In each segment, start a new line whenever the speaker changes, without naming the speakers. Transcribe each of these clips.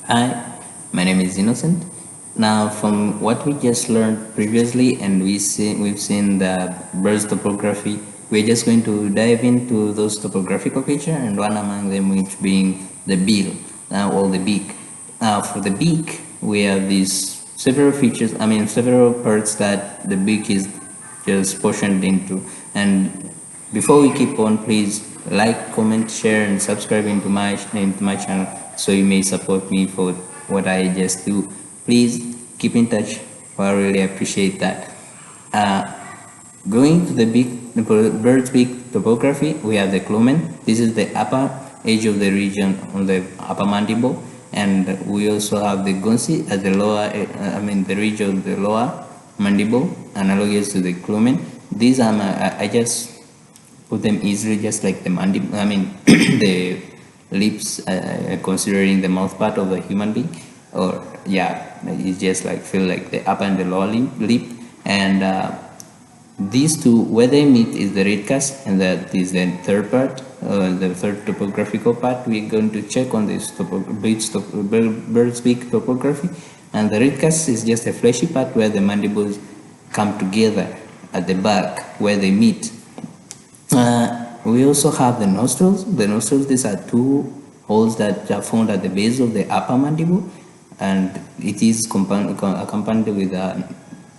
Hi, my name is Innocent. Now, from what we just learned previously, and we've seen the birds topography, we're just going to dive into those topographical features, and one among them which being the bill, or the beak. Now, for the beak, we have these several features. I mean, several parts that the beak is just portioned into. And before we keep on, please like, comment, share, and subscribe into my channel so you may support me for what I just do. Please keep in touch. I really appreciate that. Uh, Going to the bird's beak topography, we have the clumen. This is the upper edge of the region on the upper mandible, and we also have the gonsi at the lower. The region of the lower mandible, analogous to the clumen. These are I just put them easily, just like the mandible. The lips, considering the mouth part of the human being, or yeah, it's just like feel like the upper and the lower lip, and these two, where they meet, is the redcast, and that is the third part, the third topographical part. We're going to check on this bird's beak topography, and the redcast is just a fleshy part where the mandibles come together at the back where they meet. We also have the nostrils. The nostrils, these are two holes that are found at the base of the upper mandible, and it is accompanied with an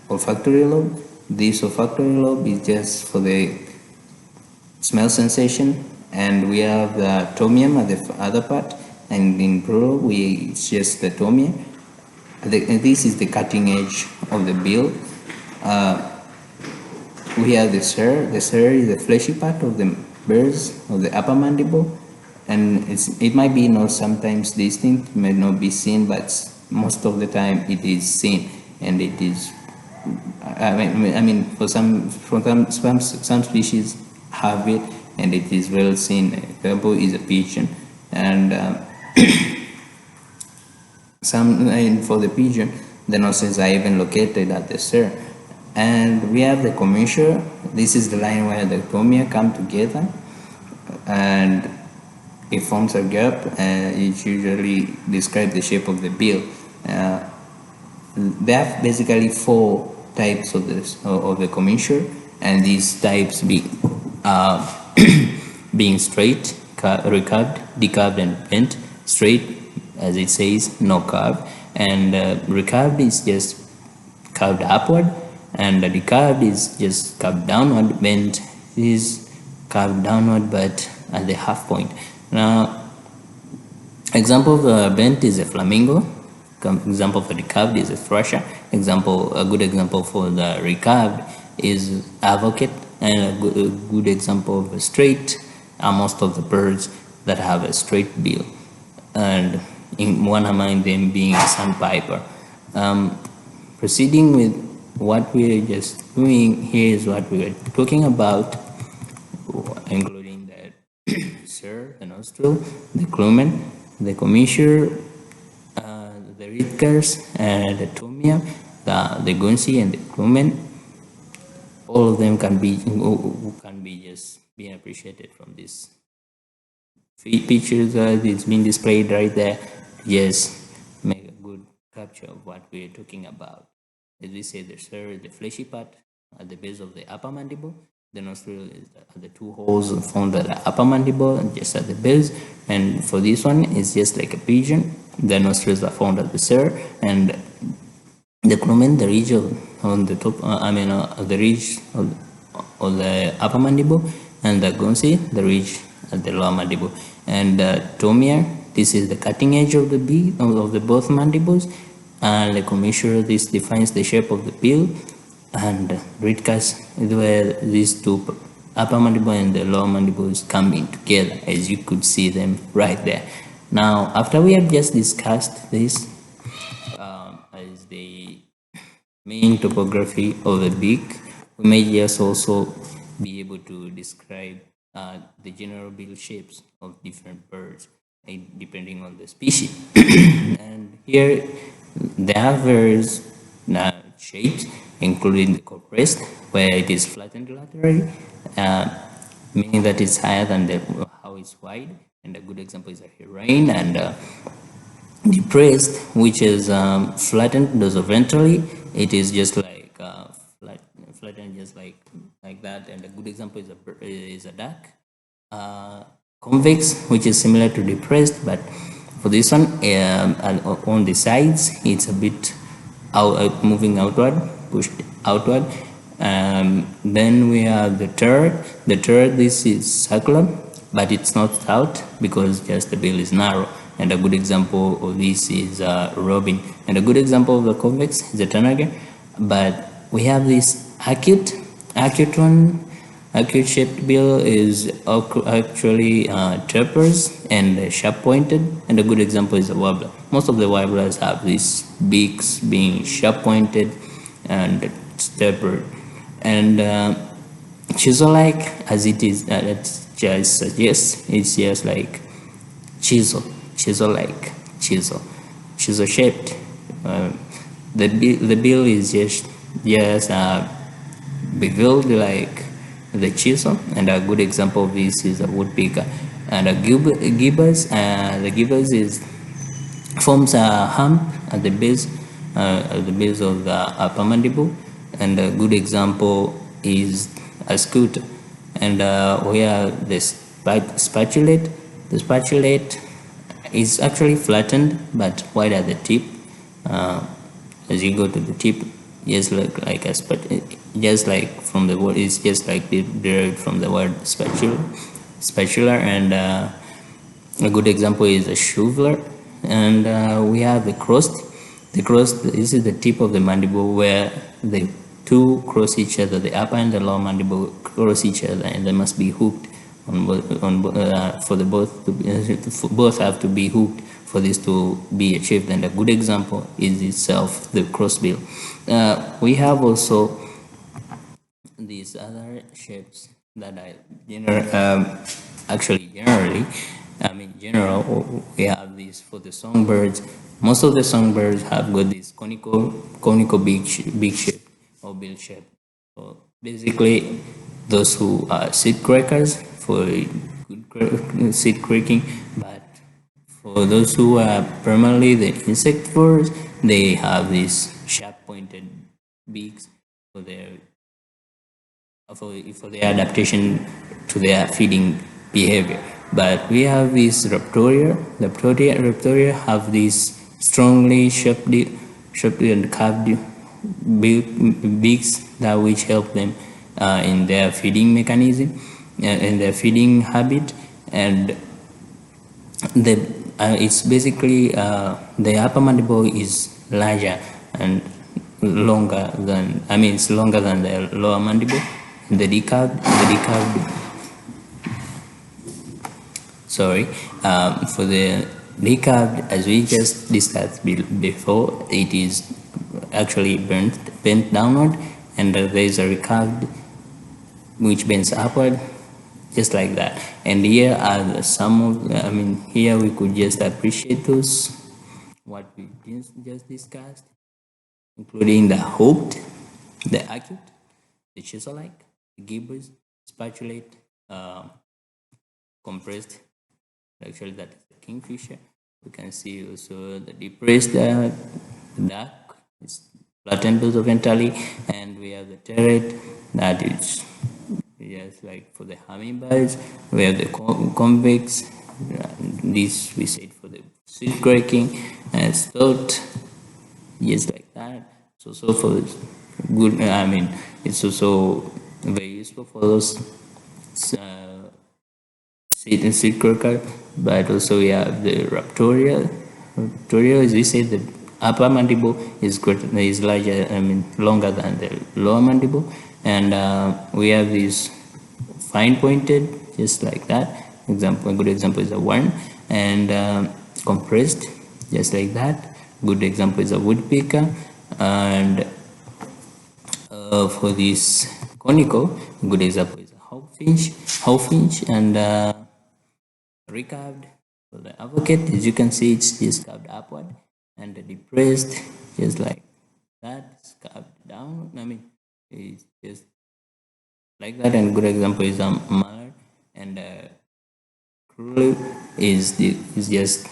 olfactory lobe. This olfactory lobe is just for the smell sensation, and we have the tomium at the other part, and in plural, it's just the tomia. This is the cutting edge of the bill. We have the cere. The cere is the fleshy part of the birds of the upper mandible, and it might be not sometimes distinct, may not be seen, but most of the time it is seen, and it is. For some species have it, and it is well seen. Example is a pigeon, and and for the pigeon, the nostrils are even located at the cere. And we have the commissure. This is the line where the tomia come together, and it forms a gap. It usually describes the shape of the bill. There are basically four types of the commissure, and these types being straight, recurved, decurved, and bent. Straight, as it says, no curve, and recurved is just curved upward, and the decurved is just curved downward. Bent is curved downward, but at the half point. Now, example of the bent is a flamingo. Example for the curved is a thrasher. A good example for the recurved is avocat, and a good example of a straight are most of the birds that have a straight bill, and in one among them being a sandpiper. Proceeding with what we are just doing, here is what we are talking about, including the cere, the nostril, the clumen, the commissure, the redcast, and the tomia, the gonsi, and the clumen. All of them can be just being appreciated from this pictures that it's been displayed right there. Just make a good capture of what we're talking about. As we say, the cere is the fleshy part at the base of the upper mandible. The nostril is the two holes found at the upper mandible and just at the base. And for this one, it's just like a pigeon. The nostrils are found at the cere, and the clumen, the ridge on the top. The ridge of the upper mandible, and the gonsi, the ridge at the lower mandible. And tomia, this is the cutting edge of the beak of the both mandibles, and the commissure, this defines the shape of the bill, and redcast is where these two upper mandible and the lower mandibles coming together, as you could see them right there. Now, after we have just discussed this as the main topography of the beak, we may just also be able to describe the general bill shapes of different birds, depending on the species. And here there are various shapes, including the compressed, where it is flattened laterally, meaning that it's higher than how it's wide. And a good example is a heron, and depressed, which is flattened horizontally. It is just like flattened, just like that. And a good example is a duck. uh, Convex, which is similar to depressed, but for this one, and on the sides, it's a bit moving outward, pushed outward. Then we have the turret. The turret, this is circular, but it's not stout because just the bill is narrow. And a good example of this is robin. And a good example of the convex is the tanager. But we have this acute one. Acute shaped bill is actually tapers and sharp pointed, and a good example is a warbler. Most of the warblers have these beaks being sharp pointed and tapered. And chisel like, as it is, that just suggests, it's just like chisel like, chisel shaped. Uh, the bill is just beveled like the chisel, and a good example of this is a woodpecker. And a gibbous, the gibbous is forms a hump at the base of the upper mandible, and a good example is a scooter. And we have the spatulate. The spatulate is actually flattened but wide at the tip. Uh, as you go to the tip, just like a just like from the word, it's just like derived from the word spatula. And a good example is a shoveler. And we have the crossed. The crossed, this is the tip of the mandible where the two cross each other, the upper and the lower mandible cross each other, and they must be hooked for the both to both have to be hooked for this to be achieved. And a good example is itself the crossbill. We have also these other shapes that I generally, I mean general, we have these for the songbirds. Most of the songbirds have got this conical beak shape or bill shape. So basically, those who are seed crackers for good seed cracking, but for those who are primarily the insectivores, they have these sharp pointed beaks for their for the adaptation to their feeding behavior. But we have these raptoria. Raptoria have these strongly shaped and curved beaks that which help them in their feeding mechanism, in their feeding habit. And the it's basically the upper mandible is larger and longer than, I mean, it's longer than the lower mandible. Sorry, for the recurved, as we just discussed before, it is actually bent downward, and there is a recurved which bends upward, just like that. And here are some of, I mean, here we could just appreciate those what we just discussed, including the hooked, the acute, the chisel-like, the gibbous, spatulate, compressed. Actually, that is the kingfisher. We can see also the depressed duck, it's flattened horizontally, and we have the turret that is just like for the hummingbirds. We have the convex. This we said for the seed cracking, and stout, just like that. So for good, I mean, it's also very useful for those seed cracker. But also we have the raptoria. Raptoria, as we said, the upper mandible is larger, I mean, longer than the lower mandible. And we have these fine pointed, just like that. Example, a good example is a worm. And compressed, just like that. Good example is a woodpecker. And for this conical, a good example is a hawfinch, and recurved for the advocate. As you can see, it's just curved upward, and the depressed, just like that, it's curved down. I mean, it's just like that. And good example is a mallard, and curlew is just